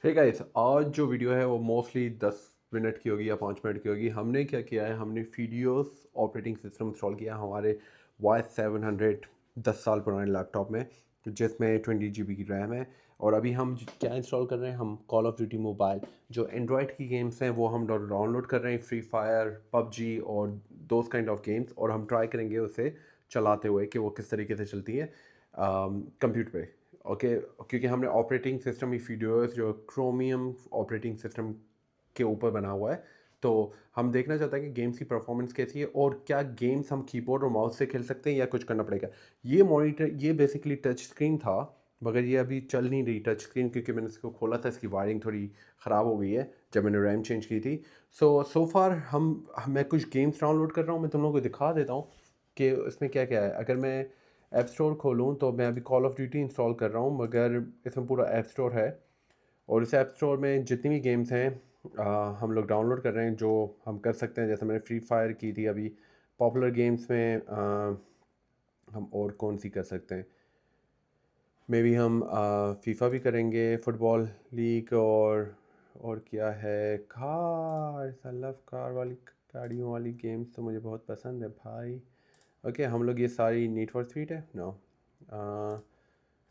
Hey guys, आज जो video है वो मोस्टली 10 मिनट की होगी या 5 मिनट की होगी। हमने क्या किया है, हमने वीडियोस ऑपरेटिंग सिस्टम इंस्टॉल किया हमारे Y700 10 साल पुराने लैपटॉप में, जिसमें 20 GB की रैम है। और अभी हम क्या इंस्टॉल कर रहे हैं, हम कॉल ऑफ ड्यूटी मोबाइल जो एंड्रॉयड की गेम्स हैं वो हम डाउनलोड कर रहे हैं, फ्री फायर, पबजी और दोज काइंड ऑफ गेम्स। और हम ट्राई करेंगे उसे चलाते हुए कि वो किस तरीके से चलती है कंप्यूटर पे। ओके, क्योंकि हमने ऑपरेटिंग सिस्टम ही वीडियोस जो क्रोमियम ऑपरेटिंग सिस्टम के ऊपर बना हुआ है, तो हम देखना चाहते हैं कि गेम्स की परफॉर्मेंस कैसी है और क्या गेम्स हम कीबोर्ड और माउस से खेल सकते हैं या कुछ करना पड़ेगा। ये मॉनिटर, ये बेसिकली टच स्क्रीन था, मगर ये अभी चल नहीं रही टच स्क्रीन, क्योंकि मैंने इसको खोला था, इसकी वायरिंग थोड़ी ख़राब हो गई है जब मैंने रैम चेंज की थी। सो फार मैं कुछ गेम्स डाउनलोड कर रहा हूँ, मैं तुम लोगों को दिखा देता हूँ कि इसमें क्या क्या है। अगर मैं ऐप स्टोर खोलूँ तो मैं अभी कॉल ऑफ ड्यूटी इंस्टॉल कर रहा हूँ, मगर इसमें पूरा ऐप स्टोर है और इस ऐप स्टोर में जितनी भी गेम्स हैं हम लोग डाउनलोड कर रहे हैं जो हम कर सकते हैं। जैसे मैंने फ्री फायर की थी अभी। पॉपुलर गेम्स में हम और कौन सी कर सकते हैं, मे बी हम फीफा भी करेंगे, फुटबॉल लीग, और क्या है, कार, आई लव कार वाली, गाड़ियों वाली गेम्स तो मुझे बहुत पसंद है भाई। ओके, हम लोग ये सारी नीड फॉर स्पीड है नो।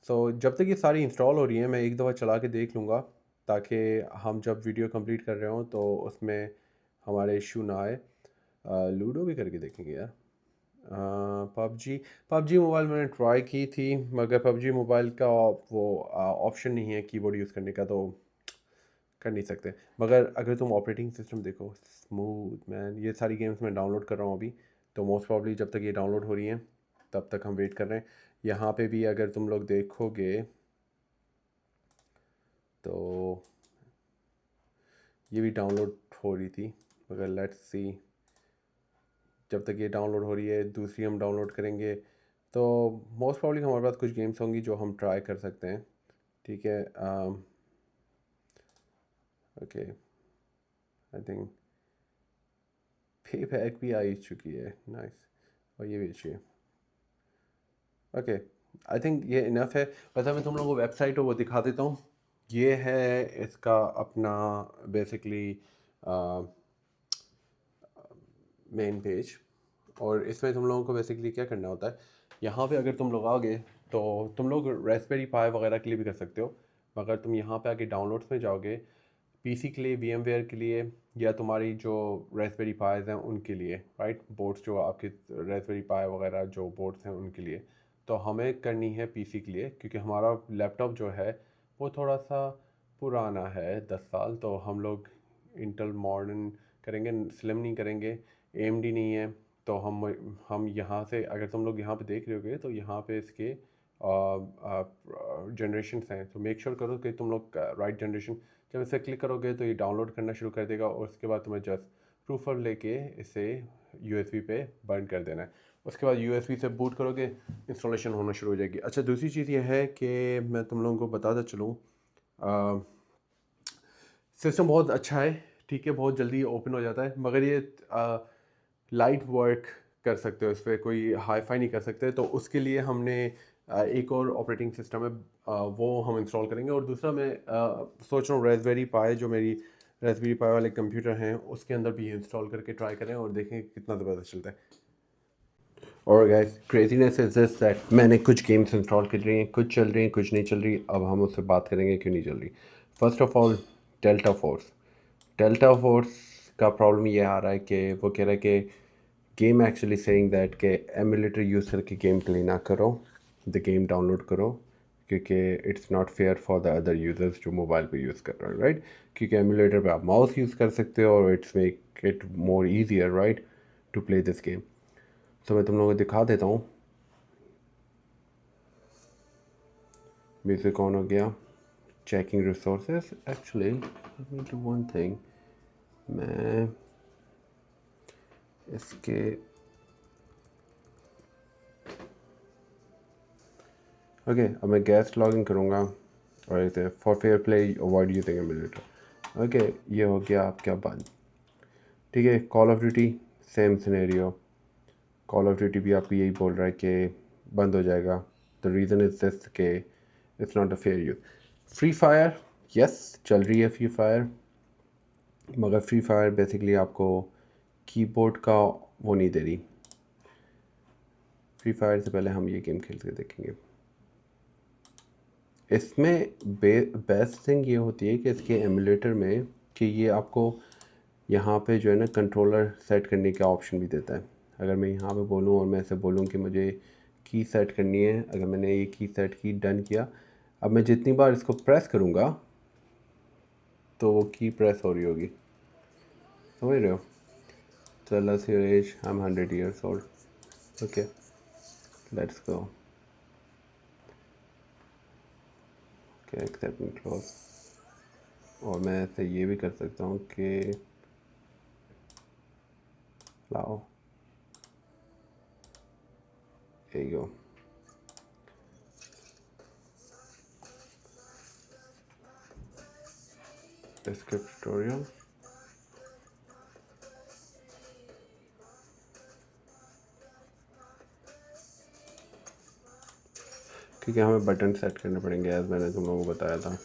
सो जब तक ये सारी इंस्टॉल हो रही हैं मैं एक दफ़ा चला के देख लूँगा, ताकि हम जब वीडियो कंप्लीट कर रहे हों तो उसमें हमारे इशू ना आए। लूडो भी करके देखेंगे यार। पबजी, पबजी मोबाइल मैंने ट्राई की थी, मगर पबजी मोबाइल का वो ऑप्शन नहीं है कीबोर्ड यूज़ करने का, तो कर नहीं सकते। मगर अगर तुम ऑपरेटिंग सिस्टम देखो, स्मूथ मैन, ये सारी गेम्स मैं डाउनलोड कर रहा हूँ अभी। तो मोस्ट प्रॉब्ली जब तक ये डाउनलोड हो रही हैं तब तक हम वेट कर रहे हैं। यहाँ पे भी अगर तुम लोग देखोगे तो ये भी डाउनलोड हो रही थी, मगर लेट्स सी, जब तक ये डाउनलोड हो रही है दूसरी हम डाउनलोड करेंगे तो मोस्ट प्रॉब्ली हमारे पास कुछ गेम्स होंगी जो हम ट्राई कर सकते हैं। ठीक है, ओके, आई थिंक पे बैक भी आ चुकी है, नाइस। और ये भी अच्छी है। ओके, आई थिंक ये इनफ है। वैसे मैं तुम लोगों को वेबसाइट वो दिखा देता हूँ। ये है इसका अपना बेसिकली मेन पेज। और इसमें तुम लोगों को बेसिकली क्या करना होता है, यहाँ पे अगर तुम लोग आओगे तो तुम लोग रेस्पबेरी पाई वगैरह के लिए भी कर सकते हो, मगर तुम यहाँ पे आके डाउनलोड्स में जाओगे, पीसी के लिए, VMware के लिए, या तुम्हारी जो रेस्पबेरी पाइज हैं उनके लिए, राइट, बोर्ड्स जो आपके रेस्पबेरी पाई वगैरह जो बोर्ड्स हैं उनके लिए। तो हमें करनी है पीसी के लिए, क्योंकि हमारा लैपटॉप जो है वो थोड़ा सा पुराना है, 10 साल। तो हम लोग इंटेल मॉडर्न करेंगे, स्लिम नहीं करेंगे, AMD नहीं है। तो हम यहाँ से, अगर तुम लोग यहाँ पे देख रहे होगे तो यहाँ पे इसके जनरेशन्स हैं, तो मेक श्योर करो कि तुम लोग राइट जनरेशन। जब इसे क्लिक करोगे तो ये डाउनलोड करना शुरू कर देगा और उसके बाद तुम्हें जस्ट प्रूफर लेके इसे USB पे बर्न कर देना है। उसके बाद USB से बूट करोगे, इंस्टॉलेशन होना शुरू हो जाएगी। अच्छा, दूसरी चीज़ ये है कि मैं तुम लोगों को बताता चलूँ, सिस्टम बहुत अच्छा है, ठीक है, बहुत जल्दी ओपन हो जाता है, मगर ये लाइट वर्क कर सकते हो, इस पर कोई हाई फाई नहीं कर सकते। तो उसके लिए हमने एक और ऑपरेटिंग सिस्टम है, वो हम इंस्टॉल करेंगे। और दूसरा मैं सोच रहा हूँ रेस्पबेरी पाई, जो मेरी रेस्पबेरी पाई वाले कंप्यूटर हैं उसके अंदर भी इंस्टॉल करके ट्राई करें और देखें कितना ज़बरदस्त चलता है। और gas, craziness is this that मैंने कुछ गेम्स इंस्टॉल कर रही हैं, कुछ चल रही हैं, कुछ नहीं चल रही। अब हम उससे बात करेंगे क्यों नहीं चल रही। First of all, delta force. Delta force का प्रॉब्लम ये आ रहा है कि वो कह रहा है कि गेम एक्चुअली सेइंग दैट के एमुलेटर यूज़ करके गेम प्ले ना करो, द गेम डाउनलोड करो, क्योंकि it's not fair for the other users जो मोबाइल पे यूज़ कर रहे हैं, राइट। क्योंकि एमुलेटर पे आप माउस यूज़ कर सकते हो और it's make it more easier, right, to play this game. तो मैं तुम लोगों को दिखा देता हूँ। म्यूज़िक ऑन हो गया, checking resources. Actually let me do one thing, मैं इसके ओके, अब मैं गैस लॉगिन करूँगा और इसे for fair play avoid using emulator. Okay, ये हो गया आपका बंद। ठीक है, call of duty same scenario. Call of duty भी आपको यही बोल रहा है कि बंद हो जाएगा। द रीज़न इज दिस के it's not a fair use. Free fire yes चल रही है फ्री फायर, मगर फ्री फायर बेसिकली आपको कीबोर्ड का वो नहीं दे रही। फ्री फायर से पहले हम ये गेम खेल के देखेंगे। इसमें बेस्ट थिंग ये होती है कि इसके एमुलेटर में कि ये आपको यहाँ पे जो है ना कंट्रोलर सेट करने का ऑप्शन भी देता है। अगर मैं यहाँ पे बोलूँ और मैं ऐसे बोलूँ कि मुझे की सेट करनी है, अगर मैंने ये की सेट की, डन किया, अब मैं जितनी बार इसको प्रेस करूँगा तो वो की प्रेस हो रही होगी, समझ रहे हो? Tell us your age, I am 100 years old. Okay, let's go. Okay, accept and close. और मैं ऐसे ये भी कर सकता हूँ कि लाओ, there you go. Escape tutorial. क्योंकि हमें बटन सेट करने पड़ेंगे, एज मैंने तुम लोगों को बताया था।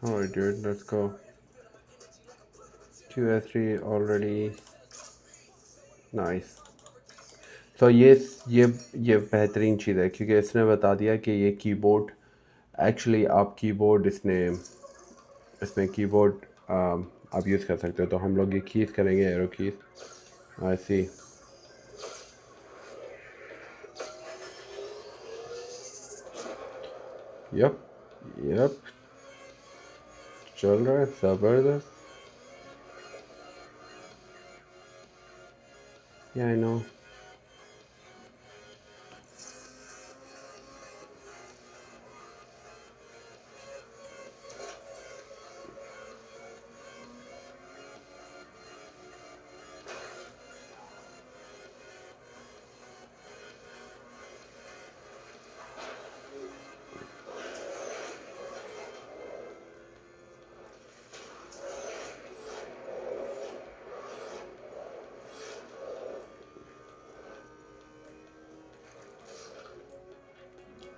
Alright dude, let's go. QS3 already nice. तो ये बेहतरीन चीज़ है क्योंकि इसने बता दिया कि ये कीबोर्ड एक्चुअली आप कीबोर्ड इसमें कीबोर्ड आप यूज़ कर सकते हो। तो हम लोग ये कीज़ करेंगे, एरो कीज़। आई सी। यप यप, चल रहा है ज़बरदस्त। या आई नो।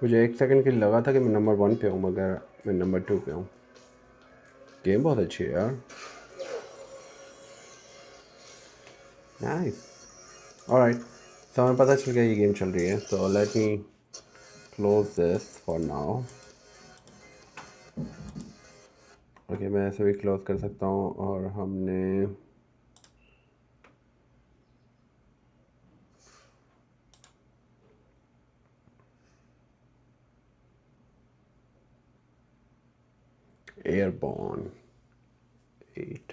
मुझे एक सेकंड के लिए लगा था कि मैं नंबर 1 पे हूँ, मगर मैं नंबर 2 पे हूँ। गेम बहुत अच्छी है यार। नाइस। ऑलराइट, तो हमें पता चल गया ये गेम चल रही है, तो let me close this for now. Okay, मैं ऐसे भी क्लोज कर सकता हूँ। और हमने एयरबॉर्न 8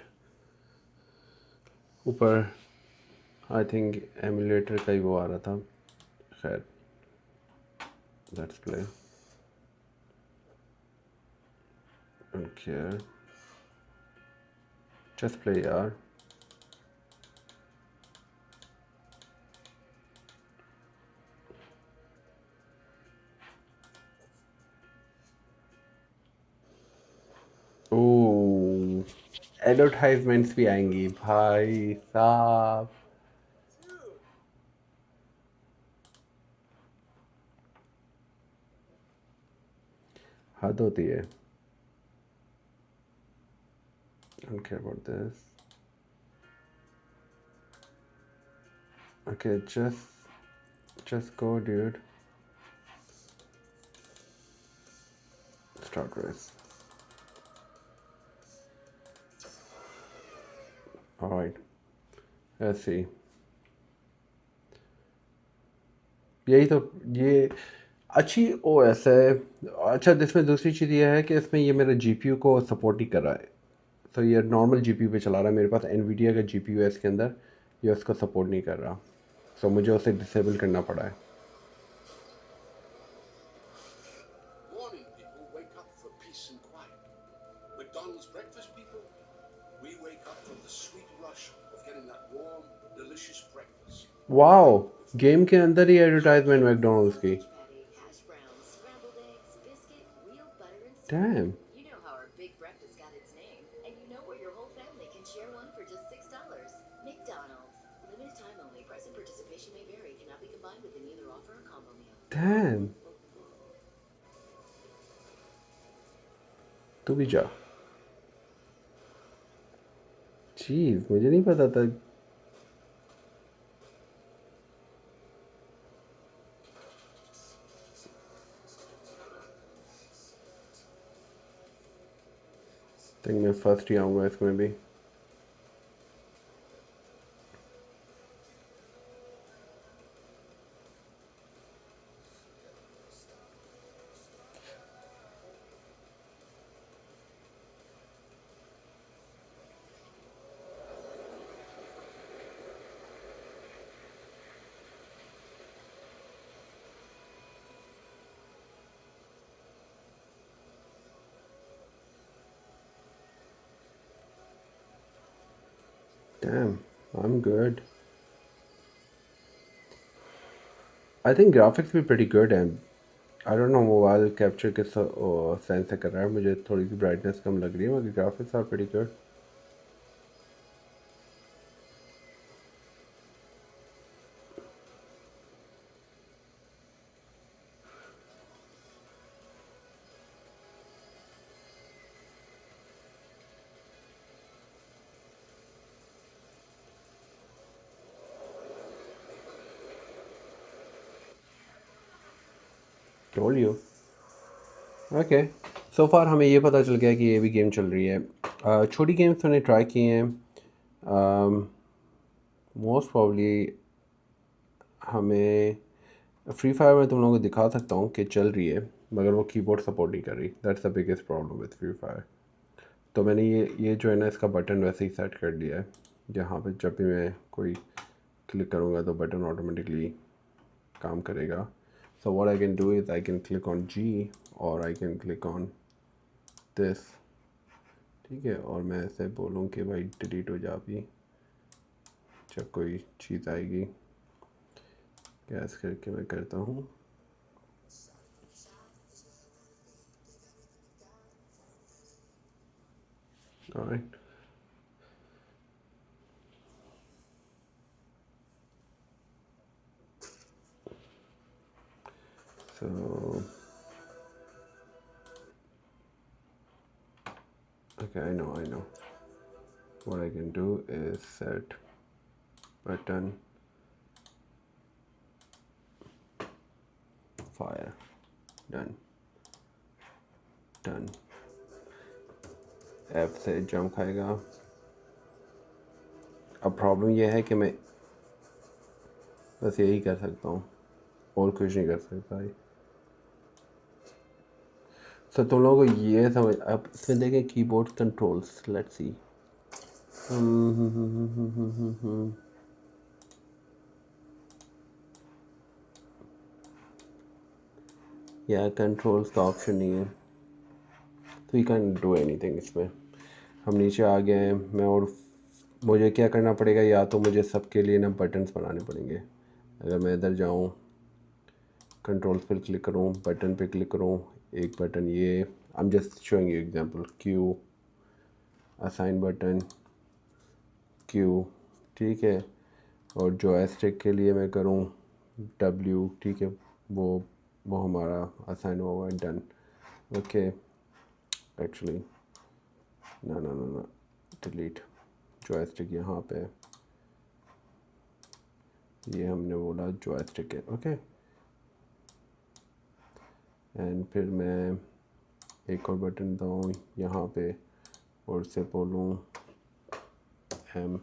ऊपर आई थिंक एमुलेटर का ही वो आ रहा था। खैर, let's play. Don't care, just play यार। ओह, एडवर्टाइजमेंट्स भी आएंगी भाई साहब। हद होती है। Don't care about this. Okay, just go dude. Start race. Alright, let's see. यही तो, ये अच्छी ओएस है। अच्छा, इसमें दूसरी चीज़ ये है कि इसमें ये मेरा जीपीयू को सपोर्ट ही कर रहा है। तो ये नॉर्मल जीपीयू पे चला रहा है, मेरे पास एनवीडिया का जीपीयू है इसके अंदर, ये उसको सपोर्ट नहीं कर रहा। तो मुझे उसे डिसेबल करना पड़ा है। Morning, people. Wake up for peace and quiet. McDonald's breakfast, people. We wake up from the sweet rush of getting that warm, delicious breakfast. Wow, If game के अंदर ही एडवर्टाइजमेंट मैकडोनल्ड्स की। डैम। डैम। तू भी जा। चीज मुझे नहीं पता था। थिंक मैं फर्स्ट ही आऊँगा इसमें भी। Damn, I'm good. I think graphics भी pretty good हैं। I don't know mobile capture किस सेंस से कर रहा है, मुझे थोड़ी सी ब्राइटनेस कम लग रही है, मगर graphics are pretty good. Told you. Okay, so far हमें ये पता चल गया कि ये भी गेम चल रही है। छोटी गेम्स मैंने ट्राई की हैं। मोस्ट प्रॉब्ली हमें फ्री फायर में तुम लोगों को दिखा सकता हूँ कि चल रही है, मगर वो कीबोर्ड सपोर्ट नहीं कर रही। That's the biggest problem with free fire. तो मैंने ये जो है ना, इसका बटन वैसे ही सेट कर दिया है। यहाँ पे जब भी मैं कोई क्लिक करूँगा तो बटन ऑटोमेटिकली काम करेगा। So what I can do is I can click on G और I can click on this, ठीक है, और मैं ऐसे बोलूँ कि भाई डिलीट हो जा भी जब कोई चीज़ आएगी। गैस करके मैं करता हूँ। Alright, so okay, I know what I can do is set button fire, done F से जंप खाएगा। अब प्रॉब्लम यह है कि मैं बस यही कर सकता हूँ और कुछ नहीं कर सकता भाई। सो तुम लोगों को ये समझ, अब इसमें देखें कीबोर्ड कंट्रोल्स, लेट्स सी। या कंट्रोल्स का ऑप्शन नहीं है, तो यू कैन डू एनीथिंग इसमें। हम नीचे आ गए हैं। मैं और मुझे क्या करना पड़ेगा, या तो मुझे सबके लिए ना बटन्स बनाने पड़ेंगे। अगर मैं इधर जाऊँ, कंट्रोल्स पर क्लिक करूँ, बटन पे क्लिक करूँ, एक बटन ये, I am just showing you example, Q, assign button, Q, ठीक है। और जॉयस्टिक के लिए मैं करूँ डब्ल्यू, ठीक है, वो हमारा असाइन हुआ है, डन। ओके, एक्चुअली ना डिलीट जॉयस्टिक यहाँ पे, ये हमने बोला जॉयस्टिक है, ओके। एंड फिर मैं एक और बटन दूँ यहाँ पे और से बोलूँ एम,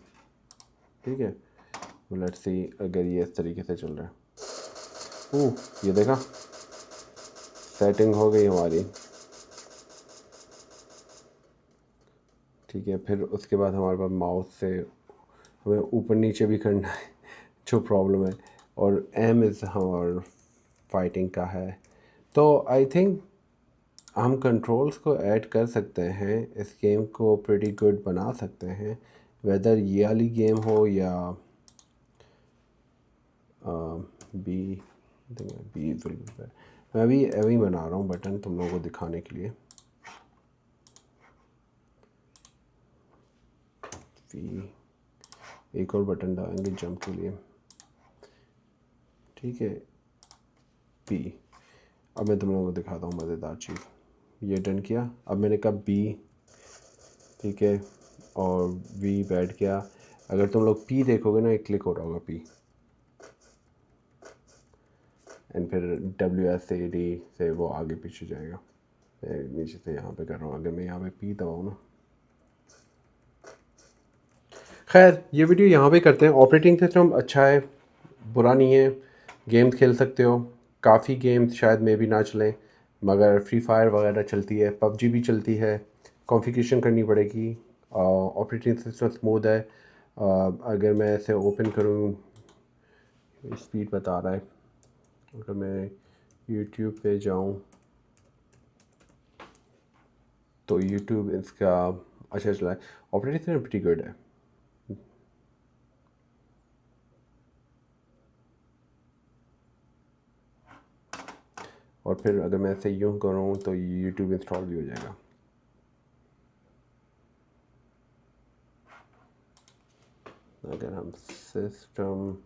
ठीक है। लेट्स सी अगर ये इस तरीके से चल रहा है। ये देखा, सेटिंग हो गई हमारी, ठीक है। फिर उसके बाद हमारे पास माउस से हमें ऊपर नीचे भी करना है जो प्रॉब्लम है, और एम इज़ हमारा फाइटिंग का है। तो आई थिंक हम कंट्रोल्स को ऐड कर सकते हैं, इस गेम को प्रीटी गुड बना सकते हैं, वेदर ये वाली गेम हो या बी बी मैं अभी अभी बना रहा हूँ बटन तुम लोगों को दिखाने के लिए। बी एक और बटन डालेंगे जंप के लिए, ठीक है। बी अब मैं तुम लोगों को दिखाता हूँ मज़ेदार चीज़। ये डन किया, अब मैंने कहा बी, ठीक है, और वी बैठ गया। अगर तुम लोग पी देखोगे ना, एक क्लिक हो रहा होगा पी, एंड फिर WSAD से वो आगे पीछे जाएगा। मैं नीचे से यहाँ पे कर रहा हूँ, अगर मैं यहाँ पे पी दबाऊँ ना। खैर ये वीडियो यहाँ पे करते हैं। ऑपरेटिंग सिस्टम अच्छा है, बुरा नहीं है, गेम्स खेल सकते हो। काफ़ी गेम्स शायद मे भी ना चलें, मगर फ्री फायर वगैरह चलती है, PUBG भी चलती है। कॉन्फ़िगरेशन करनी पड़ेगी। ऑपरेटिंग सिस्टम स्मूथ है। अगर मैं इसे ओपन करूँ, स्पीड बता रहा है। अगर मैं YouTube पे जाऊँ तो YouTube इसका अच्छा चला है। ऑपरेटिंग सिस्टम प्रीटी गुड है। और फिर अगर मैं इसे यूँ करूँ तो YouTube इंस्टॉल भी हो जाएगा। अगर हम सिस्टम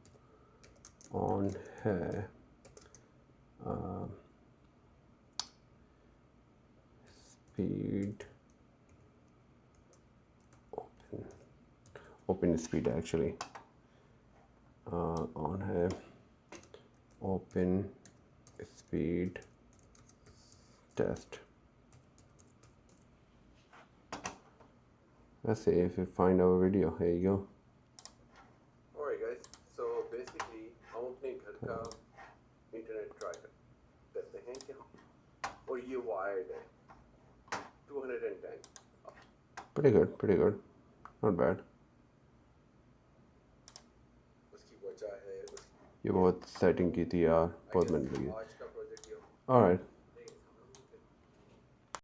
ऑन है, speed open speed actually on है, open speed test. Let's see if we find our video. Here you go. Alright guys, so basically हम अपने घर का इंटरनेट ट्राई करते हैं कि और ये वायर्ड है 210. Pretty good, not bad. उसकी वजह है ये बहुत सेटिंग की थी यार, बहुत मिनट लगी। Alright.